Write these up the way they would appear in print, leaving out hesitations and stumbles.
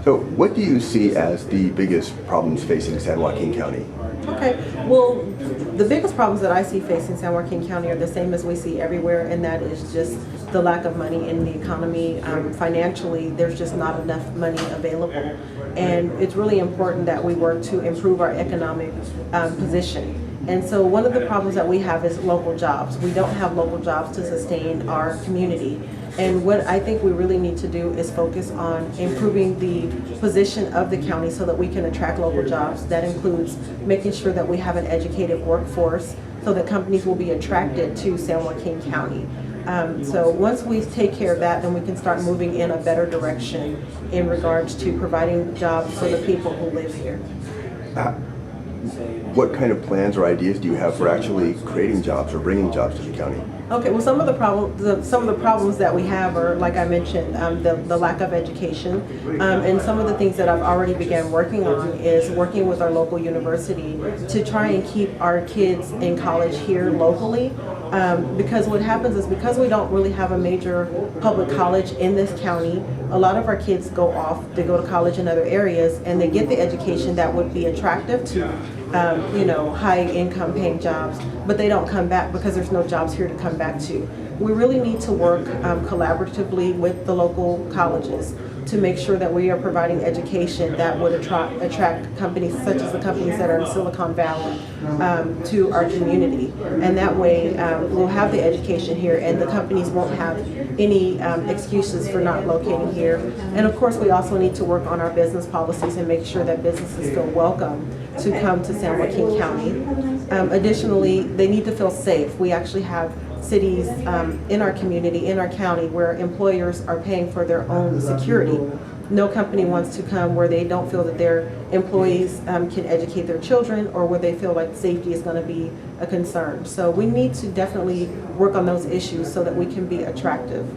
So what do you see as the biggest problems facing San Joaquin County? Okay, well, the biggest problems that I see facing San Joaquin County are the same as we see everywhere, and that is just the lack of money in the economy. Financially, there's just not enough money available, and it's really important that we work to improve our economic position. And so one of the problems that we have is local jobs. We don't have local jobs to sustain our community. And what I think we really need to do is focus on improving the position of the county so that we can attract local jobs. That includes making sure that we have an educated workforce so that companies will be attracted to San Joaquin County. So once we take care of that, then we can start moving in a better direction in regards to providing jobs for the people who live here. What kind of plans or ideas do you have for actually creating jobs or bringing jobs to the county? Okay, well, some of the problems that we have are, like I mentioned, the lack of education, and some of the things that I've already began working on is working with our local university to try and keep our kids in college here locally, because what happens is because we don't really have a major public college in this county, a lot of our kids go off, they go to college in other areas, and they get the education that would be attractive to high income paying jobs, but they don't come back because there's no jobs here to come back to. We really need to work collaboratively with the local colleges to make sure that we are providing education that would attract companies such as the companies that are in Silicon Valley to our community. And that way we'll have the education here and the companies won't have any excuses for not locating here. And of course we also need to work on our business policies and make sure that businesses feel welcome to come to San Joaquin County. Additionally, they need to feel safe. We actually have cities in our community, in our county, where employers are paying for their own security. No company wants to come where they don't feel that their employees can educate their children or where they feel like safety is going to be a concern. So we need to definitely work on those issues so that we can be attractive.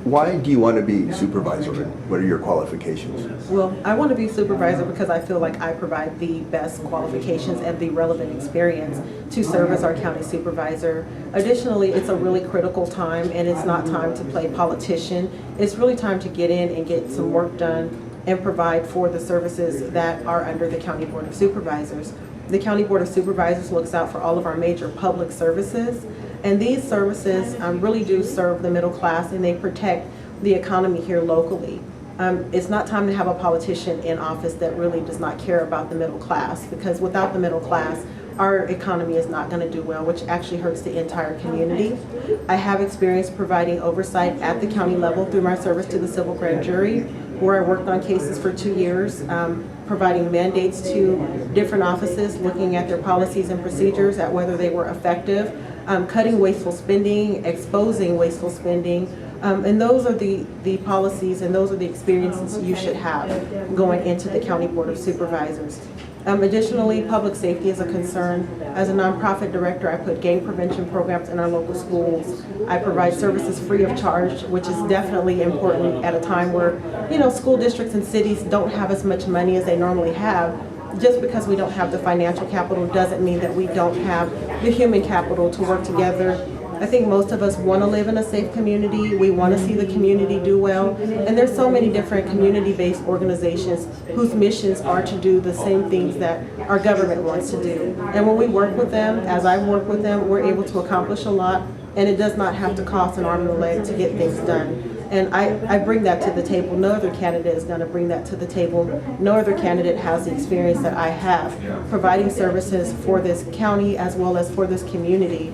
Why do you want to be supervisor, and what are your qualifications? Well, I want to be supervisor because I feel like I provide the best qualifications and the relevant experience to serve as our county supervisor. Additionally, it's a really critical time, and it's not time to play politician. It's really time to get in and get some work done and provide for the services that are under the County Board of Supervisors. The County Board of Supervisors looks out for all of our major public services, and these services really do serve the middle class, and they protect the economy here locally. It's not time to have a politician in office that really does not care about the middle class, because without the middle class, our economy is not going to do well, which actually hurts the entire community. I have experience providing oversight at the county level through my service to the civil grand jury, where I worked on cases for 2 years, providing mandates to different offices, looking at their policies and procedures, at whether they were effective, cutting wasteful spending, exposing wasteful spending, and those are the policies and those are the experiences you should have going into the County Board of Supervisors. Additionally, public safety is a concern. As a nonprofit director, I put gang prevention programs in our local schools. I provide services free of charge, which is definitely important at a time where, school districts and cities don't have as much money as they normally have. Just because we don't have the financial capital doesn't mean that we don't have the human capital to work together. I think most of us want to live in a safe community. We want to see the community do well. And there's so many different community-based organizations whose missions are to do the same things that our government wants to do. And when we work with them, as I work with them, we're able to accomplish a lot, and it does not have to cost an arm and a leg to get things done. And I bring that to the table. No other candidate is going to bring that to the table. No other candidate has the experience that I have providing services for this county as well as for this community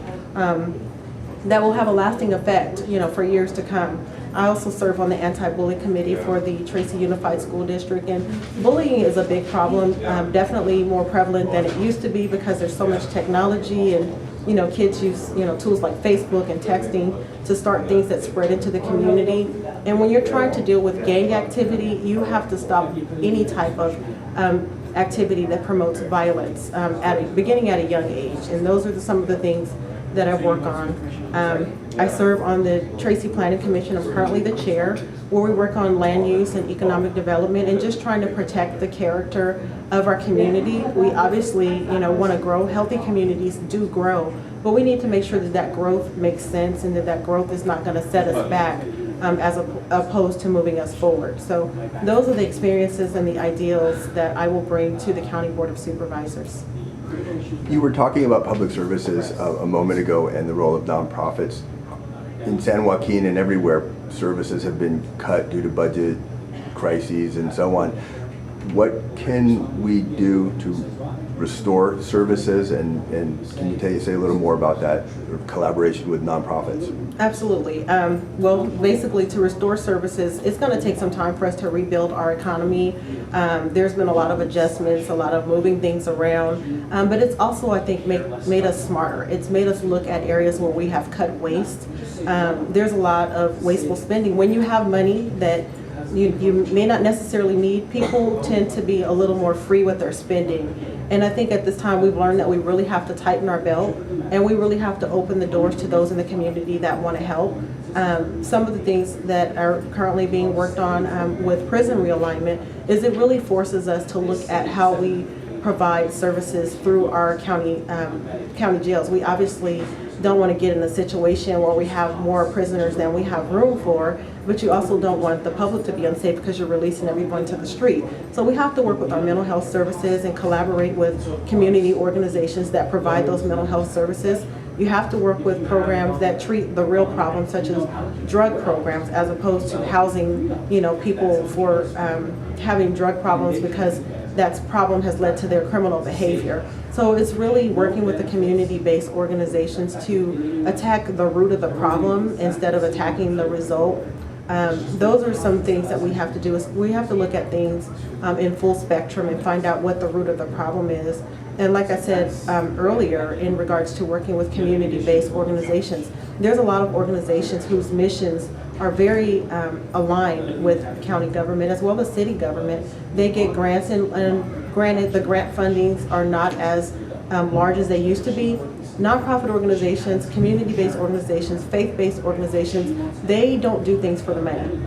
that will have a lasting effect, for years to come. I also serve on the anti-bully committee for the Tracy Unified School District, and bullying is a big problem, definitely more prevalent than it used to be because there's so much technology and kids use tools like Facebook and texting to start things that spread into the community. And when you're trying to deal with gang activity, you have to stop any type of activity that promotes violence beginning at a young age. And those are some of the things that I work on. I serve on the Tracy Planning Commission. I'm currently the chair, where we work on land use and economic development and just trying to protect the character of our community. We obviously, want to grow. Healthy communities do grow, but we need to make sure that that growth makes sense and that that growth is not going to set us back as opposed to moving us forward. So those are the experiences and the ideals that I will bring to the County Board of Supervisors. You were talking about public services a moment ago and the role of nonprofits. In San Joaquin and everywhere, services have been cut due to budget crises and so on. What can we do to restore services, and can you say a little more about that collaboration with nonprofits? Absolutely. Well, basically, to restore services, it's going to take some time for us to rebuild our economy. There's been a lot of adjustments, a lot of moving things around, but it's also, I think, made us smarter. It's made us look at areas where we have cut waste. There's a lot of wasteful spending. When you have money that you may not necessarily need, people tend to be a little more free with their spending. And I think at this time we've learned that we really have to tighten our belt, and we really have to open the doors to those in the community that want to help. Some of the things that are currently being worked on with prison realignment is it really forces us to look at how we provide services through our county jails. We obviously don't want to get in a situation where we have more prisoners than we have room for, but you also don't want the public to be unsafe because you're releasing everyone to the street. So we have to work with our mental health services and collaborate with community organizations that provide those mental health services. You have to work with programs that treat the real problems, such as drug programs, as opposed to housing, people for having drug problems because that problem has led to their criminal behavior. So it's really working with the community-based organizations to attack the root of the problem instead of attacking the result. Those are some things that we have to do. Is we have to look at things in full spectrum and find out what the root of the problem is. And like I said earlier, in regards to working with community-based organizations, there's a lot of organizations whose missions are very aligned with county government as well as city government. They get grants, and granted, the grant fundings are not as large as they used to be. Nonprofit organizations, community-based organizations, faith-based organizations, they don't do things for the money.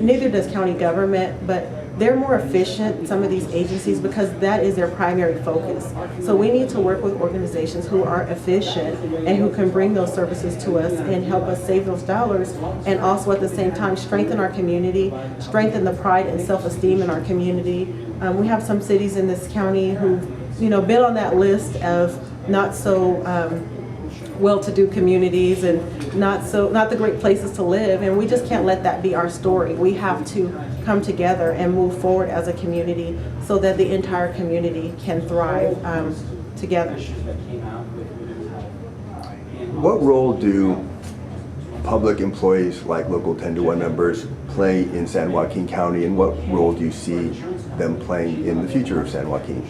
Neither does county government, but they're more efficient, some of these agencies, because that is their primary focus. So we need to work with organizations who are efficient and who can bring those services to us and help us save those dollars, and also at the same time strengthen our community, strengthen the pride and self-esteem in our community. We have some cities in this county who've been on that list of not so well-to-do communities and not the great places to live, and we just can't let that be our story. We have to come together and move forward as a community so that the entire community can thrive together. What role do public employees like Local 10-to-1 members play in San Joaquin County, and what role do you see them playing in the future of San Joaquin?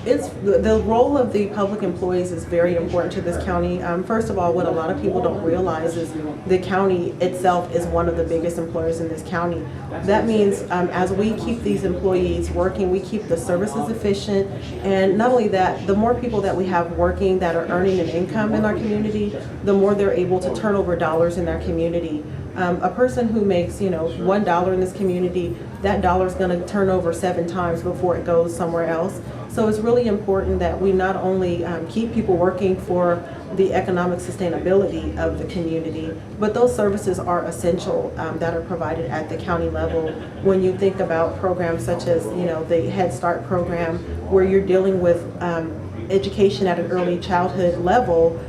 The role of the public employees is very important to this county. First of all, what a lot of people don't realize is the county itself is one of the biggest employers in this county. That means as we keep these employees working, we keep the services efficient, and not only that, the more people that we have working that are earning an income in our community, the more they're able to turn over dollars in our community. A person who makes $1 in this community, that dollar is going to turn over 7 times before it goes somewhere else. So it's really important that we not only keep people working for the economic sustainability of the community, but those services are essential that are provided at the county level. When you think about programs such as the Head Start program, where you're dealing with education at an early childhood level,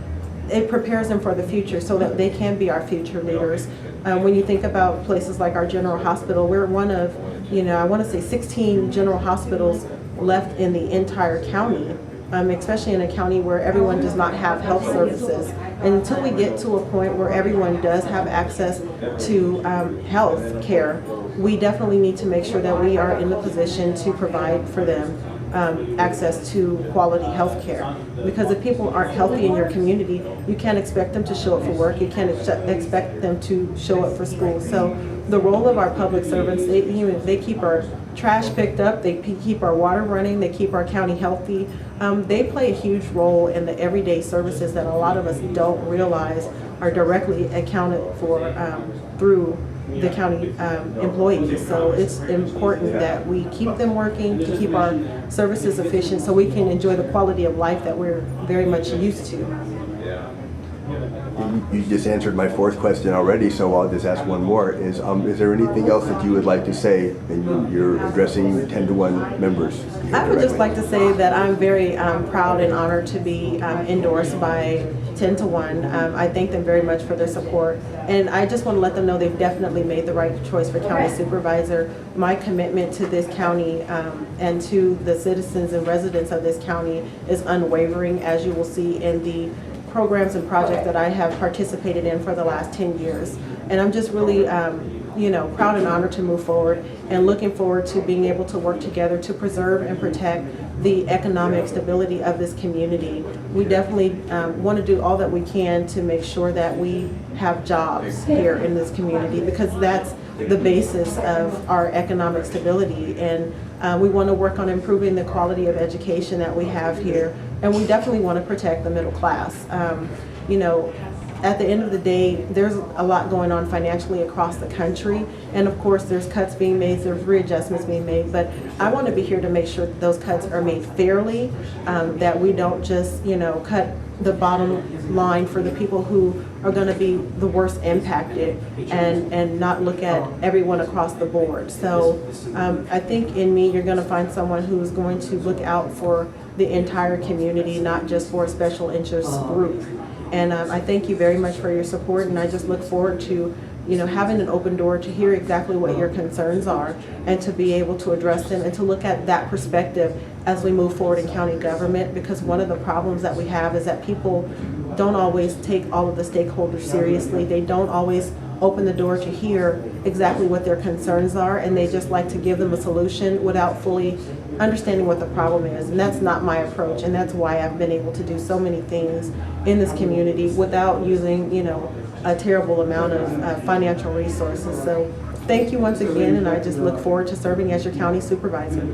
it prepares them for the future so that they can be our future leaders. When you think about places like our general hospital, we're one of, I want to say 16 general hospitals left in the entire county, especially in a county where everyone does not have health services. And until we get to a point where everyone does have access to health care, we definitely need to make sure that we are in the position to provide for them access to quality health care. Because if people aren't healthy in your community, you can't expect them to show up for work, you can't expect them to show up for school. So the role of our public servants, they keep our trash picked up, they keep our water running, they keep our county healthy. They play a huge role in the everyday services that a lot of us don't realize are directly accounted for through the county employees. So it's important that we keep them working, to keep our services efficient so we can enjoy the quality of life that we're very much used to. you just answered my fourth question already, so I'll just ask one more. Is there anything else that you would like to say? And you're addressing 10-to-1 members here I would just directly. like to say that I'm very proud and honored to be endorsed by 10-to-1. I thank them very much for their support, and I just want to let them know they've definitely made the right choice for county supervisor. My commitment to this county and to the citizens and residents of this county is unwavering, as you will see in the programs and projects that I have participated in for the last 10 years. And I'm just really proud and honored to move forward, and looking forward to being able to work together to preserve and protect the economic stability of this community. We definitely want to do all that we can to make sure that we have jobs here in this community, because that's the basis of our economic stability. And we want to work on improving the quality of education that we have here, and we definitely want to protect the middle class. At the end of the day, there's a lot going on financially across the country, and of course there's cuts being made, there's readjustments being made, but I want to be here to make sure that those cuts are made fairly, that we don't just cut the bottom line for the people who are going to be the worst impacted, and not look at everyone across the board. So I think in me you're going to find someone who's going to look out for the entire community, not just for a special interest group. And I thank you very much for your support, and I just look forward to having an open door to hear exactly what your concerns are, and to be able to address them, and to look at that perspective as we move forward in county government. Because one of the problems that we have is that people don't always take all of the stakeholders seriously. They don't always open the door to hear exactly what their concerns are, and they just like to give them a solution without fully understanding what the problem is. And that's not my approach, and that's why I've been able to do so many things in this community without using a terrible amount of financial resources. So thank you once again, and I just look forward to serving as your county supervisor.